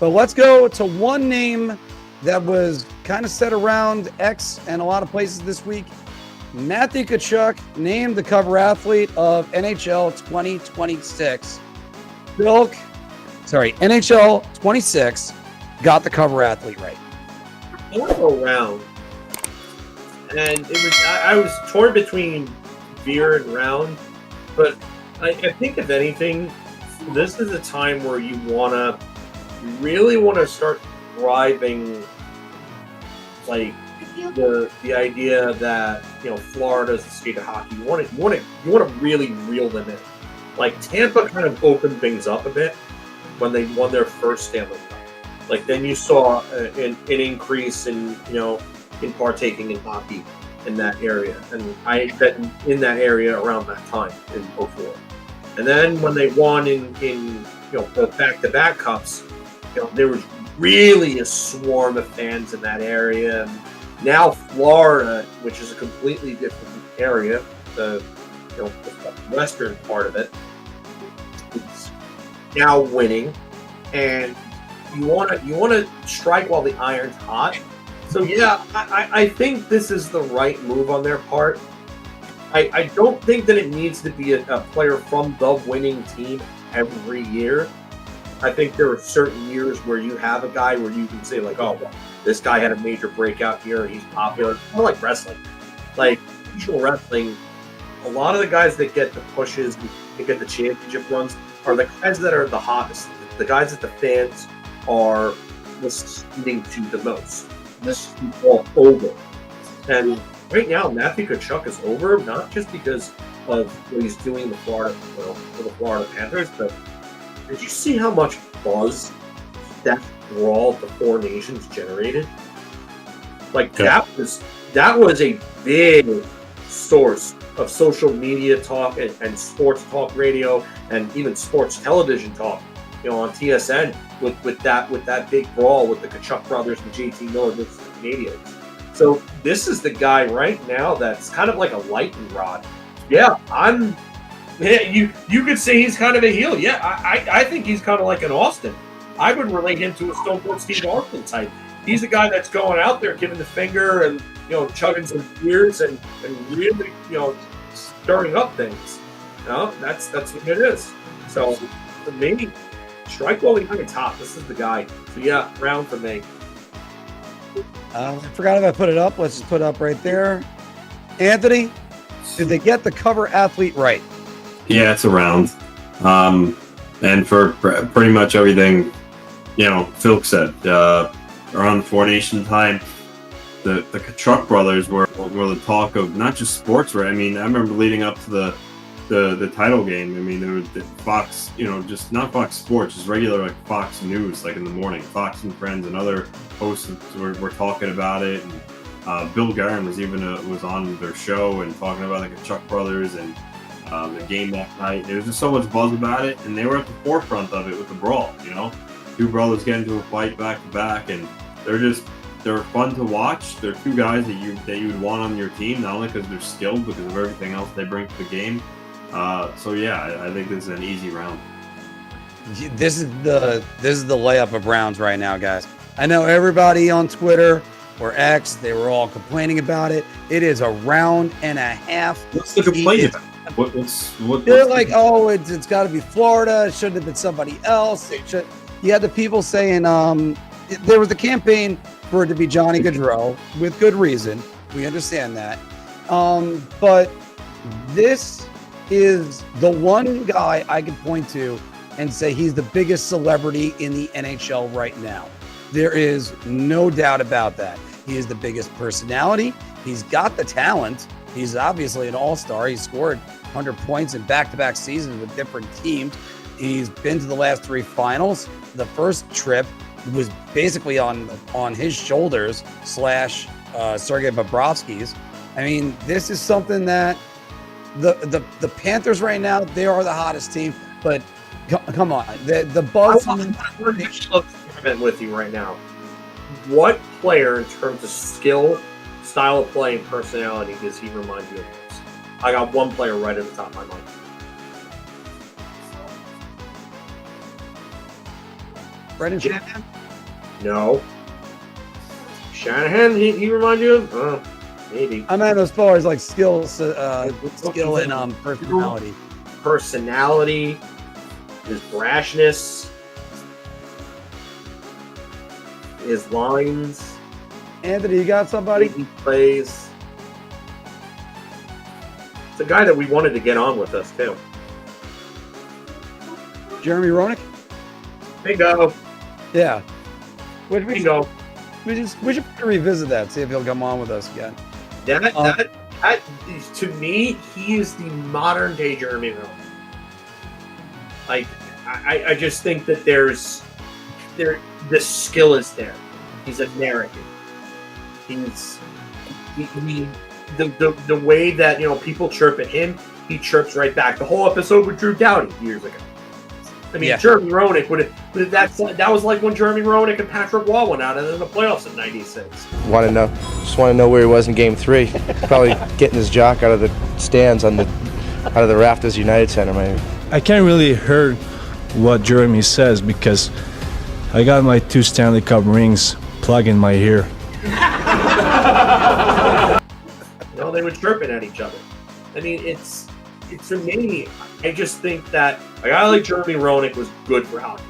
But let's go to one name that was kind of set around X and a lot of places this week. Matthew Tkachuk named the cover athlete of NHL 2026. NHL 26 got the cover athlete right. I want to go round, and it was I was torn between Veer and round, but I think if anything, this is a time where you really want to start driving, like the idea that Florida's the state of hockey. You want to really reel them in. Like Tampa kind of opened things up a bit when they won their first Stanley Cup. Like then you saw an increase in partaking in hockey in that area, and I bet in that area around that time in 2004. And then when they won in the back-to-back cups, there was really a swarm of fans in that area. And now Florida, which is a completely different area, the western part of it, is now winning, and you want to strike while the iron's hot. So yeah, I think this is the right move on their part. I don't think that it needs to be a player from the winning team every year. I think there are certain years where you have a guy where you can say like, oh, well, this guy had a major breakout here, he's popular. Kind of like wrestling. Like professional wrestling, a lot of the guys that get the pushes, that get the championship runs, are the guys that are the hottest, the guys that the fans are listening to the most. This is all over. And right now, Matthew Tkachuk is over, not just because of what he's doing for the Florida Panthers, but did you see how much buzz that brawl the Four Nations generated? Like that was a big source of social media talk and sports talk radio and even sports television talk, on TSN with that big brawl with the Tkachuk brothers and JT Miller versus the Canadians. So this is the guy right now that's kind of like a lightning rod. Yeah, you could say he's kind of a heel. Yeah, I think he's kind of like an Austin. I would relate him to a Stone Cold Steve Austin type. He's a guy that's going out there giving the finger and chugging some beers and really stirring up things. That's what it is. So for me, strike while the iron's hot. This is the guy. So yeah, round for me. I forgot if I put it up. Let's just put it up right there. Anthony, did they get the cover athlete right? Yeah, it's a round. And for pretty much everything, Filk said, around the Four Nation time, the Tkachuk brothers were the talk of not just sports, right? I mean, I remember leading up to the title game. I mean, there was Fox, just not Fox Sports, just regular like Fox News, like in the morning. Fox and Friends and other hosts were talking about it. And Bill Guerin was on their show and talking about the Tkachuk brothers and the game that night. There was just so much buzz about it, and they were at the forefront of it with the brawl. Two brothers get into a fight back to back, and they're fun to watch. They're two guys that you would want on your team, not only because they're skilled, because of everything else they bring to the game. So yeah, I think this is an easy round. This is the layup of rounds right now, guys. I know everybody on Twitter or X, they were all complaining about it. It is a round and a half. What's the complaint about? They're like, oh, it's got to be Florida. It shouldn't have been somebody else. You had the people saying there was a campaign for it to be Johnny Gaudreau with good reason. We understand that. But this is the one guy I could point to and say he's the biggest celebrity in the NHL right now. There is no doubt about that. He is the biggest personality. He's got the talent. He's obviously an all-star. He scored 100 points in back-to-back seasons with different teams. He's been to the last three finals. The first trip was basically on his shoulders / Sergei Bobrovsky's. I mean, this is something that the Panthers right now, they are the hottest team. But come on, the buzz. I'm with you right now. What player, in terms of skill, style of play, and personality, does he remind you of most? I got one player right at the top of my mind. Brendan Yeah. Shanahan? No. Shanahan, he reminds you of? Maybe. I meant as far as like skill and personality. Personality, his brashness, his lines, Anthony, you got somebody? he plays. It's a guy that we wanted to get on with us too. Jeremy Roenick? Bingo. Yeah. We Bingo. should revisit that, see if he'll come on with us again. That to me, he is the modern day Jeremy Roenick. Like, I just think that the skill is there. He's American. The way that people chirp at him, he chirps right back. The whole episode with Drew Doughty years ago. I mean, Yeah. Jeremy Roenick that was like when Jeremy Roenick and Patrick Waugh went out in the playoffs in '96. Just want to know where he was in Game 3. Probably getting his jock out of the stands out of the Rafters United Center, maybe. I can't really hear what Jeremy says because I got my 2 Stanley Cup rings plugged in my ear. They were chirping at each other. I mean, it's for me. I just think that a guy like Jeremy Roenick was good for hockey.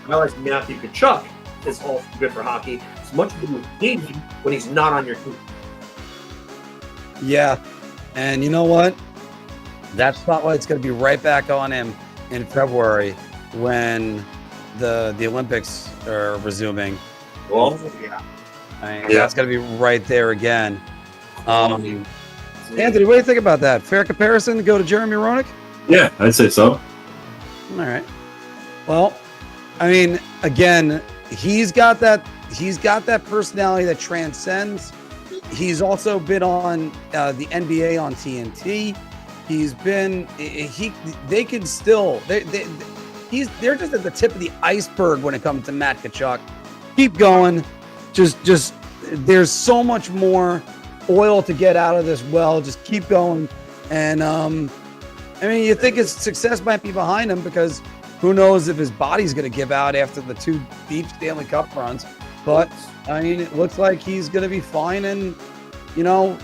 A guy like Matthew Tkachuk is also good for hockey. It's much more engaging when he's not on your team. Yeah. And you know what? That spotlight's going to be right back on him in February when the Olympics are resuming. Well, yeah. That's going to be right there again. Anthony, what do you think about that? Fair comparison to go to Jeremy Roenick? Yeah, I'd say so. All right. Well, I mean, again, he's got that personality that transcends. He's also been on the NBA on TNT. They're just at the tip of the iceberg when it comes to Matt Tkachuk. Keep going. Just there's so much more oil to get out of this well. Just keep going. And I mean, you think his success might be behind him because who knows if his body's going to give out after the 2 deep Stanley Cup runs. But I mean, it looks like he's going to be fine and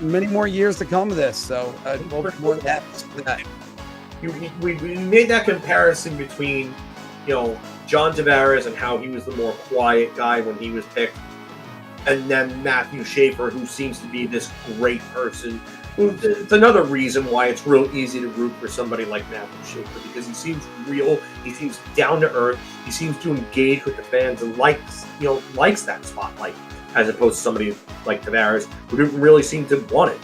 many more years to come of this. So more than happy for that. We made that comparison between John Tavares and how he was the more quiet guy when he was picked, and then Matthew Schaefer, who seems to be this great person. It's another reason why it's real easy to root for somebody like Matthew Schaefer, because he seems real, he seems down to earth, he seems to engage with the fans and likes that spotlight, as opposed to somebody like Tavares who didn't really seem to want it.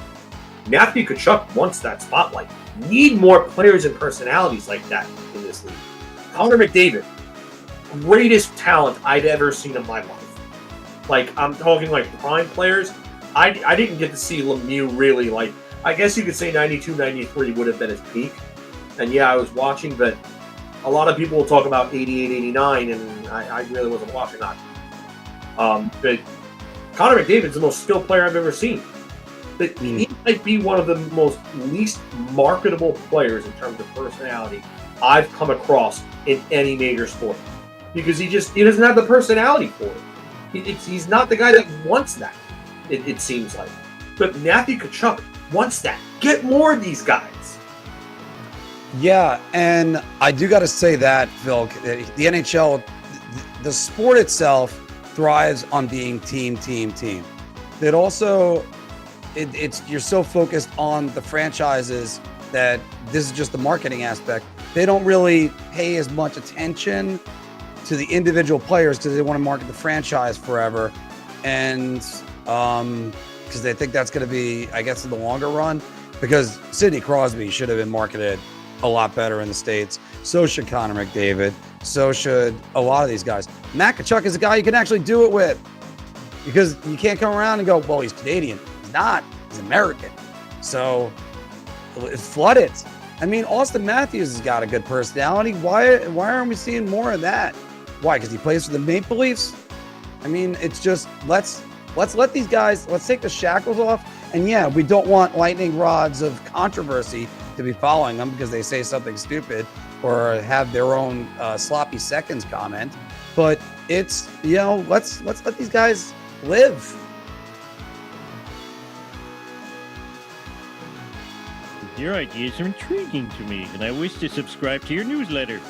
Matthew Tkachuk wants that spotlight. Need more players and personalities like that in this league. Connor McDavid, greatest talent I'd ever seen in my life. Like, I'm talking like prime players. I didn't get to see Lemieux really, like, I guess you could say 92, 93 would have been his peak. And yeah, I was watching, but a lot of people will talk about 88, 89, and I really wasn't watching that. But Connor McDavid's the most skilled player I've ever seen. But he might be one of the most least marketable players in terms of personality I've come across in any major sport. Because he doesn't have the personality for it. He's not the guy that wants that, it seems like. But Matthew Tkachuk wants that. Get more of these guys. Yeah, and I do got to say that, Phil, the NHL, the sport itself thrives on being team. It also, you're so focused on the franchises that this is just the marketing aspect. They don't really pay as much attention to the individual players because they want to market the franchise forever. And because they think that's going to be, I guess, in the longer run, because Sidney Crosby should have been marketed a lot better in the States. So should Connor McDavid. So should a lot of these guys. Matt Tkachuk is a guy you can actually do it with, because you can't come around and go, well, he's Canadian. He's not. He's American. So flood it. I mean, Austin Matthews has got a good personality. Why aren't we seeing more of that? Why? Because he plays for the Maple Leafs? I mean, it's just, let's let these guys, let's take the shackles off. And yeah, we don't want lightning rods of controversy to be following them because they say something stupid or have their own sloppy seconds comment. But it's, let's let these guys live. Your ideas are intriguing to me, and I wish to subscribe to your newsletter.